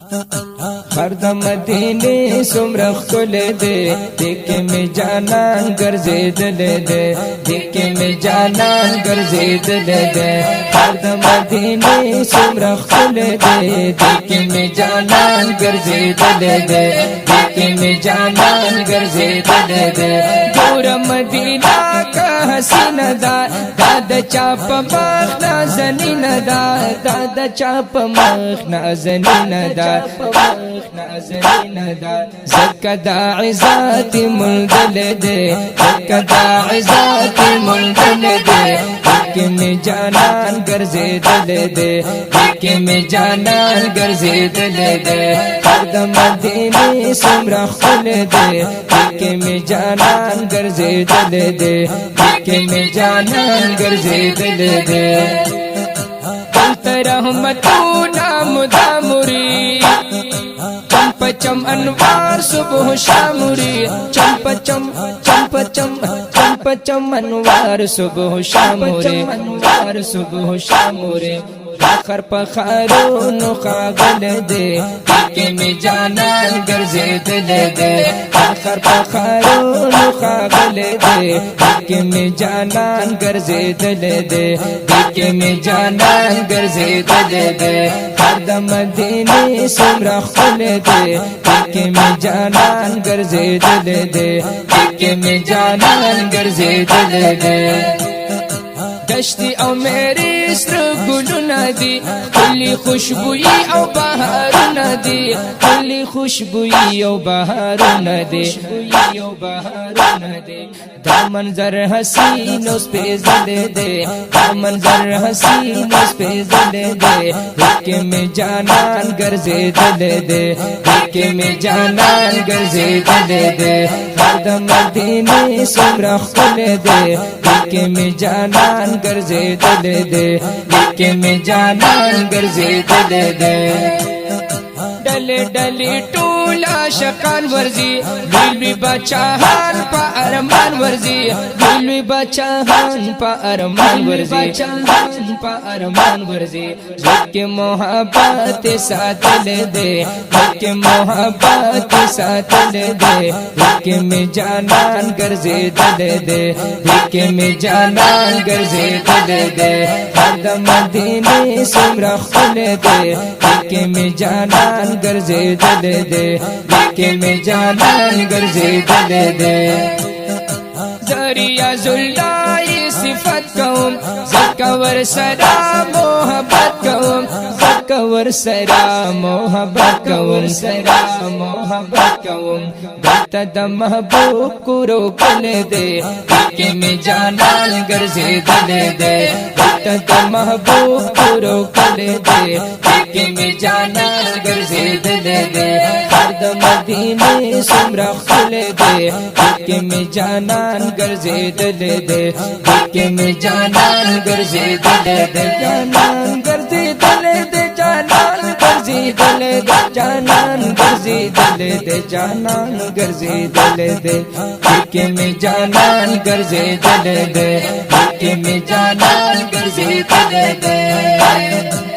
हर मदीने सुमरा खुल दे देखे में जानन गर्जे दल दे देखे में जानन गर्जे दल दे हर मदीने सुमरा खुल दे देखे में जानन गर्जे दल दे देखे में जानन गर्जे दल दे दूर मदीना का हसीना दाद चाप मखना जनीन दाद चाप मखना जनीन زكدا عزاتي ملدلد زكدا عزاتي ملدلد لكن جانان گرزي دلد لكن جانان گرزي دلد فرد مديني سمرا خلد لكن جانان گرزي دلد لكن جانان گرزي دلد رحمتنا مدامری چمپ چم انوار صبح شامری چمپ چم انوار صبح شامری انوار صبح شامری آخر پخارون خاگل دے کہ میں جانان گرزے دل دے آخر پخارون خاگل دے کہ میں جانان گرزے دل دے کہ میں جانان گرزے دل دے ہر مدینے سمرا خل دے کہ میں جانان گرزے دل دے کہ میں جانان گرزے دل دے دشتی او میری سر گلونا دی کلی خوشبوئی او بہارونا دی کلی خوشبوئی او بہارونا دی دا منظر حسین اس پہ زلے دے دا منظر حسین اس پہ زلے دے کہ میں جانان گرزے دلے دے کہ میں جانان گرزے دلے دے فرد مدینے سمرا خل دے کہ میں جانان گرزے دلے دے کہ میں جانان گرزے دلے دے ڈلی ڈلی ٹولا شقان ورزی دلوی بچاہان پا ارمان ورزی دلوی بچاہان پا ارمان ورزی پا ارمان ورزی کہ محبت ساتھ لے دے کہ محبت ساتھ لے دے کہ میں جانان گرزے دلے دے کہ میں جانان گرزے دلے دے ہر مدینے سمرا خل دے کہ میں جانان گرزے دلے دے کہ میں جانان گرزے دلے دے ذریعہ زلائی صفت کون زکور سرا محبت کون زکور سرا محبت کون سرا محبت کون گلتا دا محبوب کو روکل دے کہ میں جانان گرزے دلے دے گلتا دا محبوب کو روکل دے کہ میں جانان گرزے دلے دے فرد مدینے سمرا خل دے کہ میں جانان گرزے دلے دے کہ میں جانان گرزے دلے دے جانان گرزے دلے دے جانان گرزے دلے دے جانان گرزے دلے دے جانان گرزے دلے دے کہ میں جانان گرزے دلے دے کہ میں جانان گرزے دلے دے